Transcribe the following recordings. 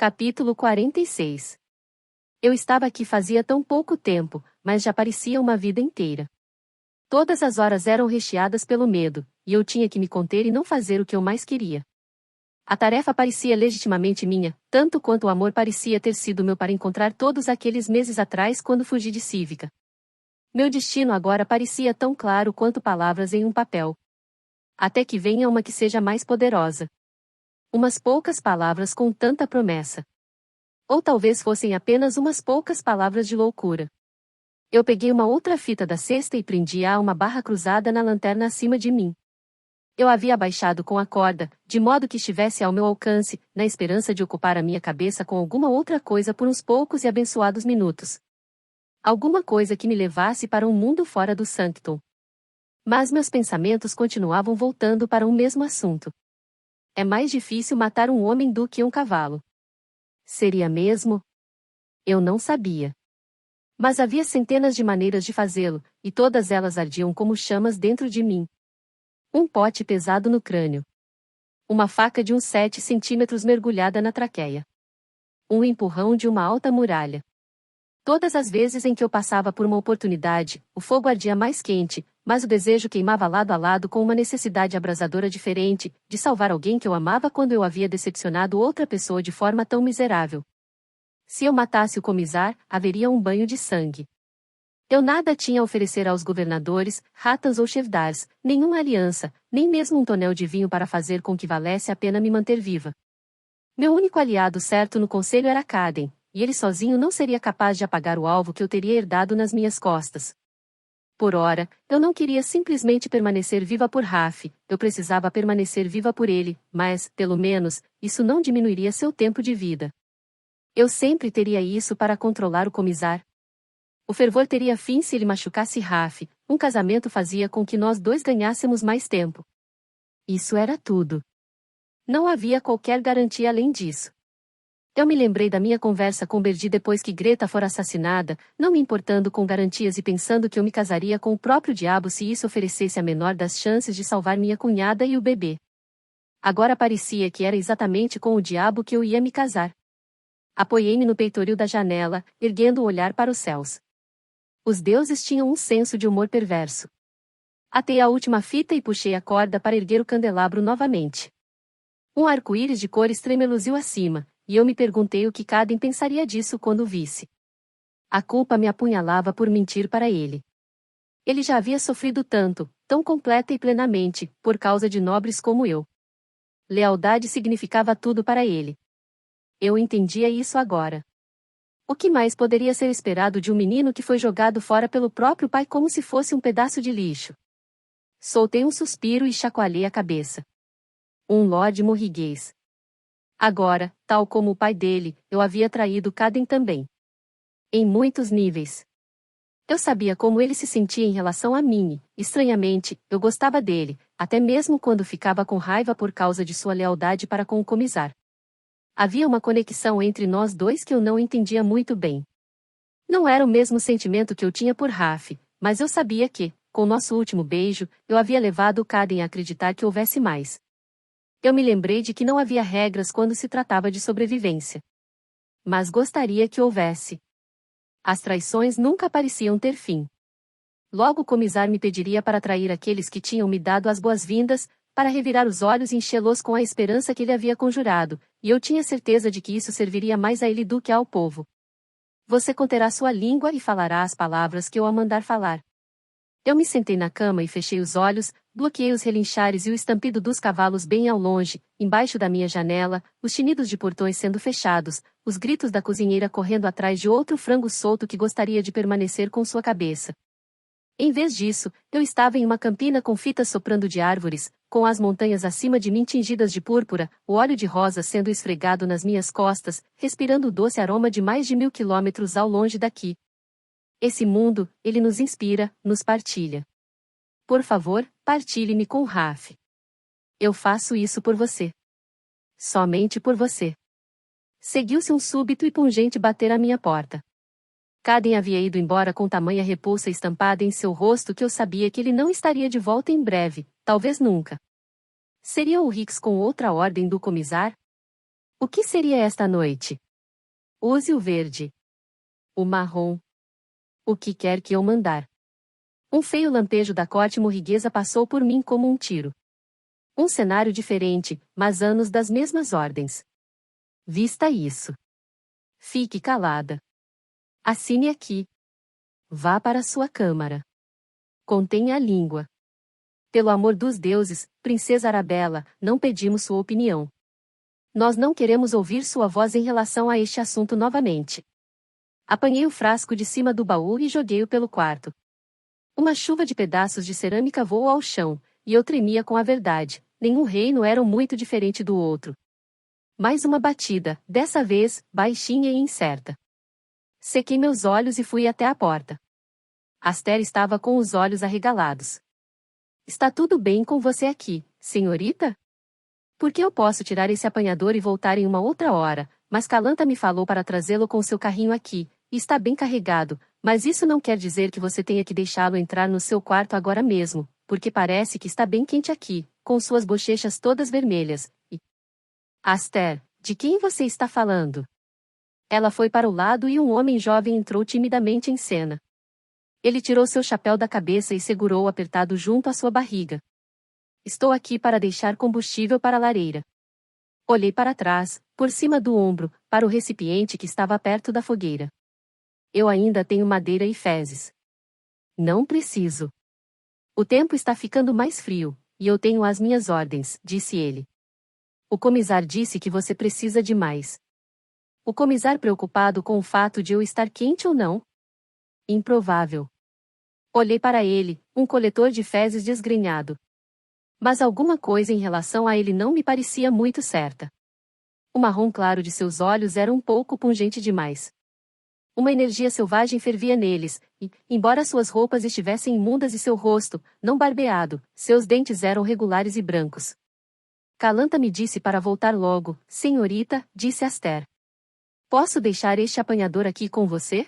Capítulo 46. Eu estava aqui fazia tão pouco tempo, mas já parecia uma vida inteira. Todas as horas eram recheadas pelo medo, e eu tinha que me conter e não fazer o que eu mais queria. A tarefa parecia legitimamente minha, tanto quanto o amor parecia ter sido meu para encontrar todos aqueles meses atrás quando fugi de Cívica. Meu destino agora parecia tão claro quanto palavras em um papel. Até que venha uma que seja mais poderosa. Umas poucas palavras com tanta promessa. Ou talvez fossem apenas umas poucas palavras de loucura. Eu peguei uma outra fita da cesta e prendi-a a uma barra cruzada na lanterna acima de mim. Eu havia abaixado com a corda, de modo que estivesse ao meu alcance, na esperança de ocupar a minha cabeça com alguma outra coisa por uns poucos e abençoados minutos. Alguma coisa que me levasse para um mundo fora do Sanctum. Mas meus pensamentos continuavam voltando para o mesmo assunto. É mais difícil matar um homem do que um cavalo. Seria mesmo? Eu não sabia. Mas havia centenas de maneiras de fazê-lo, e todas elas ardiam como chamas dentro de mim. Um pote pesado no crânio. Uma faca de uns 7 centímetros mergulhada na traqueia. Um empurrão de uma alta muralha. Todas as vezes em que eu passava por uma oportunidade, o fogo ardia mais quente, mas o desejo queimava lado a lado com uma necessidade abrasadora diferente, de salvar alguém que eu amava quando eu havia decepcionado outra pessoa de forma tão miserável. Se eu matasse o comisar, haveria um banho de sangue. Eu nada tinha a oferecer aos governadores, Ratans ou Chevdars, nenhuma aliança, nem mesmo um tonel de vinho para fazer com que valesse a pena me manter viva. Meu único aliado certo no conselho era Caden, e ele sozinho não seria capaz de apagar o alvo que eu teria herdado nas minhas costas. Por ora, eu não queria simplesmente permanecer viva por Raf, eu precisava permanecer viva por ele, mas, pelo menos, isso não diminuiria seu tempo de vida. Eu sempre teria isso para controlar o comisar. O fervor teria fim se ele machucasse Raf, um casamento fazia com que nós dois ganhássemos mais tempo. Isso era tudo. Não havia qualquer garantia além disso. Eu me lembrei da minha conversa com Berdi depois que Greta fora assassinada, não me importando com garantias e pensando que eu me casaria com o próprio diabo se isso oferecesse a menor das chances de salvar minha cunhada e o bebê. Agora parecia que era exatamente com o diabo que eu ia me casar. Apoiei-me no peitoril da janela, erguendo o olhar para os céus. Os deuses tinham um senso de humor perverso. Atei a última fita e puxei a corda para erguer o candelabro novamente. Um arco-íris de cores tremeluziu acima, e eu me perguntei o que Caden pensaria disso quando o visse. A culpa me apunhalava por mentir para ele. Ele já havia sofrido tanto, tão completa e plenamente, por causa de nobres como eu. Lealdade significava tudo para ele. Eu entendia isso agora. O que mais poderia ser esperado de um menino que foi jogado fora pelo próprio pai como se fosse um pedaço de lixo? Soltei um suspiro e chacoalhei a cabeça. Um lorde morriguês. Agora, tal como o pai dele, eu havia traído Caden também. Em muitos níveis. Eu sabia como ele se sentia em relação a mim, e, estranhamente, eu gostava dele, até mesmo quando ficava com raiva por causa de sua lealdade para com o comisar. Havia uma conexão entre nós dois que eu não entendia muito bem. Não era o mesmo sentimento que eu tinha por Raf, mas eu sabia que, com nosso último beijo, eu havia levado Caden a acreditar que houvesse mais. Eu me lembrei de que não havia regras quando se tratava de sobrevivência. Mas gostaria que houvesse. As traições nunca pareciam ter fim. Logo o comisar me pediria para trair aqueles que tinham me dado as boas-vindas, para revirar os olhos e enchê-los com a esperança que ele havia conjurado, e eu tinha certeza de que isso serviria mais a ele do que ao povo. Você conterá sua língua e falará as palavras que eu a mandar falar. Eu me sentei na cama e fechei os olhos, bloqueei os relinchares e o estampido dos cavalos bem ao longe, embaixo da minha janela, os tinidos de portões sendo fechados, os gritos da cozinheira correndo atrás de outro frango solto que gostaria de permanecer com sua cabeça. Em vez disso, eu estava em uma campina com fitas soprando de árvores, com as montanhas acima de mim tingidas de púrpura, o óleo de rosa sendo esfregado nas minhas costas, respirando o doce aroma de mais de 1000 quilômetros ao longe daqui. Esse mundo, ele nos inspira, nos partilha. Por favor, partilhe-me com Raf. Eu faço isso por você. Somente por você. Seguiu-se um súbito e pungente bater à minha porta. Caden havia ido embora com tamanha repulsa estampada em seu rosto que eu sabia que ele não estaria de volta em breve, talvez nunca. Seria o Hicks com outra ordem do comisar? O que seria esta noite? Use o verde. O marrom. O que quer que eu mandar. Um feio lampejo da corte morriguesa passou por mim como um tiro. Um cenário diferente, mas anos das mesmas ordens. Vista isso. Fique calada. Assine aqui. Vá para sua câmara. Contenha a língua. Pelo amor dos deuses, Princesa Arabella, não pedimos sua opinião. Nós não queremos ouvir sua voz em relação a este assunto novamente. Apanhei o frasco de cima do baú e joguei-o pelo quarto. Uma chuva de pedaços de cerâmica voou ao chão, e eu tremia com a verdade. Nenhum reino era muito diferente do outro. Mais uma batida, dessa vez, baixinha e incerta. Sequei meus olhos e fui até a porta. Aster estava com os olhos arregalados. Está tudo bem com você aqui, senhorita? Porque eu posso tirar esse apanhador e voltar em uma outra hora, mas Calanta me falou para trazê-lo com seu carrinho aqui, e está bem carregado, mas isso não quer dizer que você tenha que deixá-lo entrar no seu quarto agora mesmo, porque parece que está bem quente aqui, com suas bochechas todas vermelhas, e... Aster, de quem você está falando? Ela foi para o lado e um homem jovem entrou timidamente em cena. Ele tirou seu chapéu da cabeça e segurou-o apertado junto à sua barriga. Estou aqui para deixar combustível para a lareira. Olhei para trás, por cima do ombro, para o recipiente que estava perto da fogueira. Eu ainda tenho madeira e fezes. Não preciso. O tempo está ficando mais frio, e eu tenho as minhas ordens, disse ele. O comissário disse que você precisa de mais. O comissário preocupado com o fato de eu estar quente ou não? Improvável. Olhei para ele, um coletor de fezes desgrenhado. Mas alguma coisa em relação a ele não me parecia muito certa. O marrom claro de seus olhos era um pouco pungente demais. Uma energia selvagem fervia neles, e, embora suas roupas estivessem imundas e seu rosto, não barbeado, seus dentes eram regulares e brancos. Calanta me disse para voltar logo, senhorita, disse Aster. Posso deixar este apanhador aqui com você?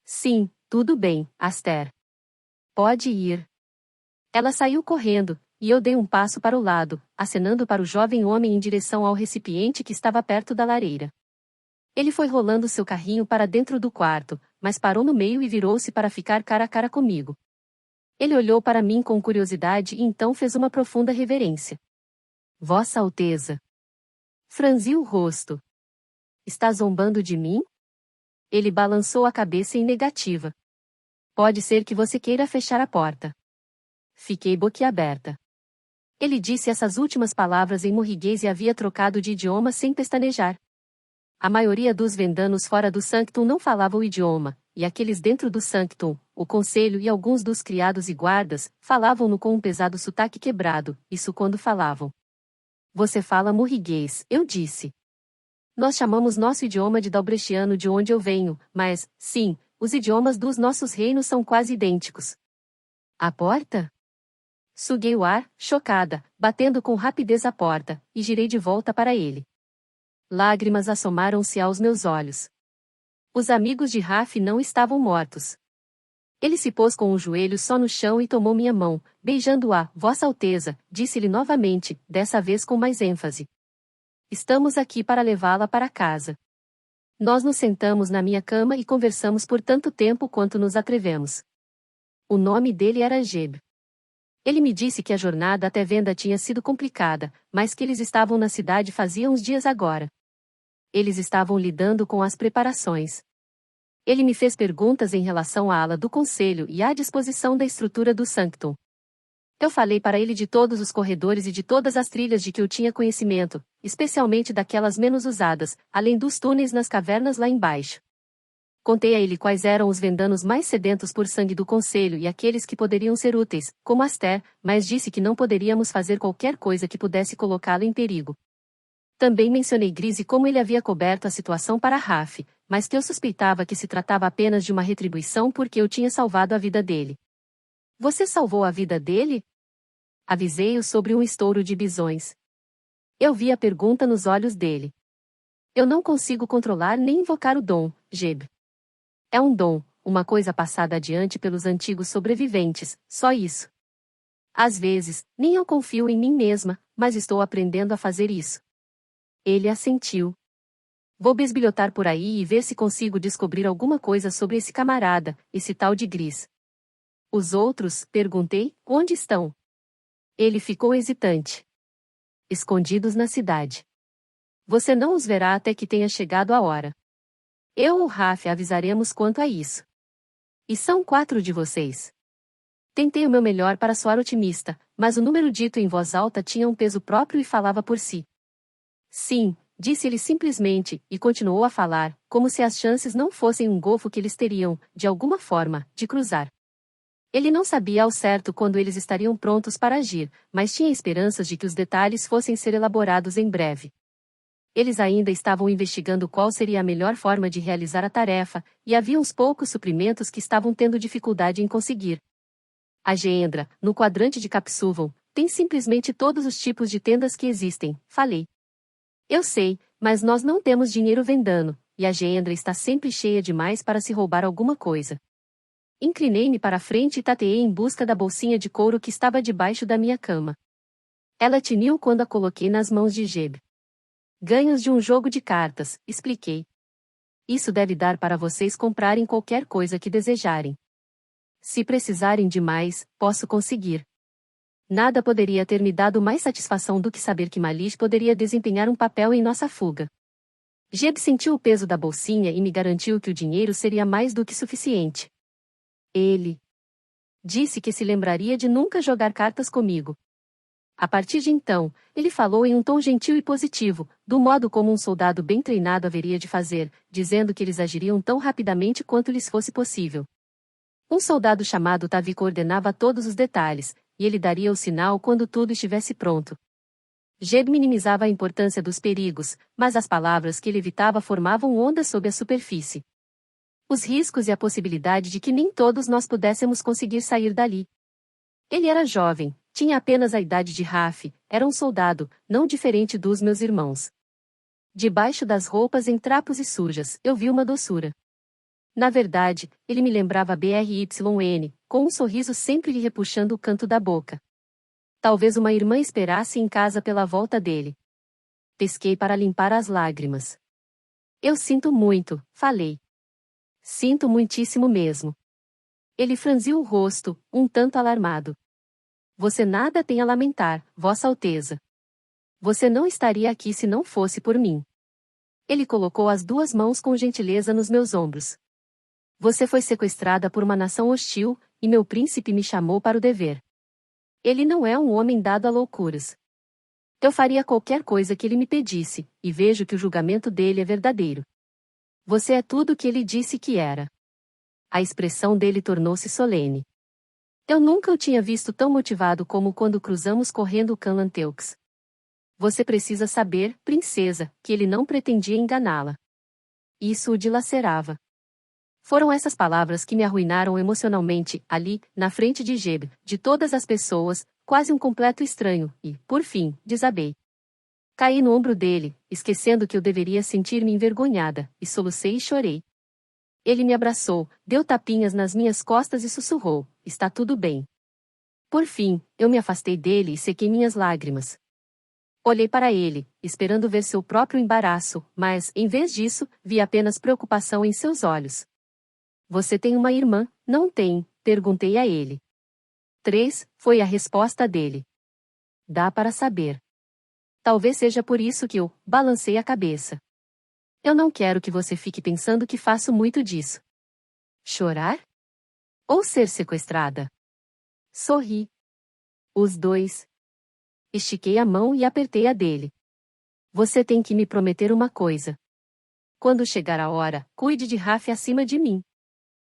Sim, tudo bem, Aster. Pode ir. Ela saiu correndo, e eu dei um passo para o lado, acenando para o jovem homem em direção ao recipiente que estava perto da lareira. Ele foi rolando seu carrinho para dentro do quarto, mas parou no meio e virou-se para ficar cara a cara comigo. Ele olhou para mim com curiosidade e então fez uma profunda reverência. Vossa Alteza. Franziu o rosto. Está zombando de mim? Ele balançou a cabeça em negativa. Pode ser que você queira fechar a porta. Fiquei boquiaberta. Ele disse essas últimas palavras em morriguês e havia trocado de idioma sem pestanejar. A maioria dos vendanos fora do Sanctum não falava o idioma, e aqueles dentro do Sanctum, o conselho e alguns dos criados e guardas, falavam-no com um pesado sotaque quebrado, isso quando falavam. Você fala morriguês, eu disse. Nós chamamos nosso idioma de dalbrechiano de onde eu venho, mas, sim, os idiomas dos nossos reinos são quase idênticos. A porta? Suguei o ar, chocada, batendo com rapidez a porta, e girei de volta para ele. Lágrimas assomaram-se aos meus olhos. Os amigos de Raf não estavam mortos. Ele se pôs com o joelho só no chão e tomou minha mão, beijando-a, Vossa Alteza, disse-lhe novamente, dessa vez com mais ênfase. Estamos aqui para levá-la para casa. Nós nos sentamos na minha cama e conversamos por tanto tempo quanto nos atrevemos. O nome dele era Geb. Ele me disse que a jornada até Venda tinha sido complicada, mas que eles estavam na cidade fazia uns dias agora. Eles estavam lidando com as preparações. Ele me fez perguntas em relação à ala do conselho e à disposição da estrutura do Sanctum. Eu falei para ele de todos os corredores e de todas as trilhas de que eu tinha conhecimento, especialmente daquelas menos usadas, além dos túneis nas cavernas lá embaixo. Contei a ele quais eram os vendanos mais sedentos por sangue do conselho e aqueles que poderiam ser úteis, como Aster, mas disse que não poderíamos fazer qualquer coisa que pudesse colocá-lo em perigo. Também mencionei Grise como ele havia coberto a situação para Raf, mas que eu suspeitava que se tratava apenas de uma retribuição porque eu tinha salvado a vida dele. Você salvou a vida dele? Avisei-o sobre um estouro de bisões. Eu vi a pergunta nos olhos dele. Eu não consigo controlar nem invocar o dom, Geb. É um dom, uma coisa passada adiante pelos antigos sobreviventes, só isso. Às vezes, nem eu confio em mim mesma, mas estou aprendendo a fazer isso. Ele assentiu. Vou bisbilhotar por aí e ver se consigo descobrir alguma coisa sobre esse camarada, esse tal de Gris. Os outros, perguntei, onde estão? Ele ficou hesitante. Escondidos na cidade. Você não os verá até que tenha chegado a hora. Eu ou Raf avisaremos quanto a isso. E são 4 de vocês. Tentei o meu melhor para soar otimista, mas o número dito em voz alta tinha um peso próprio e falava por si. Sim, disse ele simplesmente, e continuou a falar, como se as chances não fossem um golfo que eles teriam, de alguma forma, de cruzar. Ele não sabia ao certo quando eles estariam prontos para agir, mas tinha esperanças de que os detalhes fossem ser elaborados em breve. Eles ainda estavam investigando qual seria a melhor forma de realizar a tarefa, e havia uns poucos suprimentos que estavam tendo dificuldade em conseguir. A Geendra, no quadrante de Capsuvon, tem simplesmente todos os tipos de tendas que existem, falei. Eu sei, mas nós não temos dinheiro vendando, e a Geendra está sempre cheia demais para se roubar alguma coisa. Inclinei-me para a frente e tateei em busca da bolsinha de couro que estava debaixo da minha cama. Ela tiniu quando a coloquei nas mãos de Jeb. Ganhos de um jogo de cartas, expliquei. Isso deve dar para vocês comprarem qualquer coisa que desejarem. Se precisarem de mais, posso conseguir. Nada poderia ter me dado mais satisfação do que saber que Malish poderia desempenhar um papel em nossa fuga. Jeb sentiu o peso da bolsinha e me garantiu que o dinheiro seria mais do que suficiente. Ele disse que se lembraria de nunca jogar cartas comigo. A partir de então, ele falou em um tom gentil e positivo, do modo como um soldado bem treinado haveria de fazer, dizendo que eles agiriam tão rapidamente quanto lhes fosse possível. Um soldado chamado Tavi coordenava todos os detalhes, e ele daria o sinal quando tudo estivesse pronto. Jeb minimizava a importância dos perigos, mas as palavras que ele evitava formavam ondas sob a superfície. Os riscos e a possibilidade de que nem todos nós pudéssemos conseguir sair dali. Ele era jovem, tinha apenas a idade de Raf, era um soldado, não diferente dos meus irmãos. Debaixo das roupas em trapos e sujas, eu vi uma doçura. Na verdade, ele me lembrava Bryn, com um sorriso sempre lhe repuxando o canto da boca. Talvez uma irmã esperasse em casa pela volta dele. Pesquei para limpar as lágrimas. Eu sinto muito, falei. Sinto muitíssimo mesmo. Ele franziu o rosto, um tanto alarmado. Você nada tem a lamentar, Vossa Alteza. Você não estaria aqui se não fosse por mim. Ele colocou as 2 mãos com gentileza nos meus ombros. Você foi sequestrada por uma nação hostil, e meu príncipe me chamou para o dever. Ele não é um homem dado a loucuras. Eu faria qualquer coisa que ele me pedisse, e vejo que o julgamento dele é verdadeiro. Você é tudo o que ele disse que era. A expressão dele tornou-se solene. Eu nunca o tinha visto tão motivado como quando cruzamos correndo o Canlanteux. Você precisa saber, princesa, que ele não pretendia enganá-la. Isso o dilacerava. Foram essas palavras que me arruinaram emocionalmente, ali, na frente de Jeb, de todas as pessoas, quase um completo estranho, e, por fim, desabei. Caí no ombro dele, esquecendo que eu deveria sentir-me envergonhada, e solucei e chorei. Ele me abraçou, deu tapinhas nas minhas costas e sussurrou, está tudo bem. Por fim, eu me afastei dele e sequei minhas lágrimas. Olhei para ele, esperando ver seu próprio embaraço, mas, em vez disso, vi apenas preocupação em seus olhos. Você tem uma irmã, não tem? Perguntei a ele. 3, foi a resposta dele. Dá para saber. Talvez seja por isso que eu balancei a cabeça. Eu não quero que você fique pensando que faço muito disso. Chorar? Ou ser sequestrada? Sorri. Os 2. Estiquei a mão e apertei a dele. Você tem que me prometer uma coisa. Quando chegar a hora, cuide de Raf acima de mim.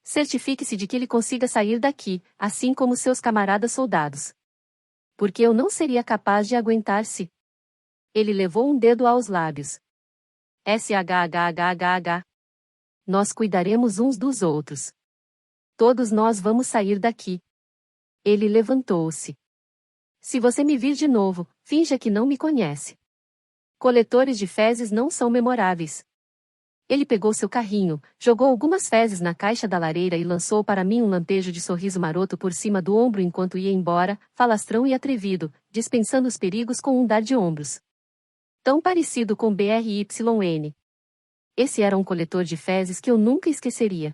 Certifique-se de que ele consiga sair daqui, assim como seus camaradas soldados. Porque eu não seria capaz de aguentar-se. Ele levou um dedo aos lábios. SHHHH. Nós cuidaremos uns dos outros. Todos nós vamos sair daqui. Ele levantou-se. Se você me vir de novo, finja que não me conhece. Coletores de fezes não são memoráveis. Ele pegou seu carrinho, jogou algumas fezes na caixa da lareira e lançou para mim um lampejo de sorriso maroto por cima do ombro enquanto ia embora, falastrão e atrevido, dispensando os perigos com um dar de ombros. Tão parecido com BRYN. Esse era um coletor de fezes que eu nunca esqueceria.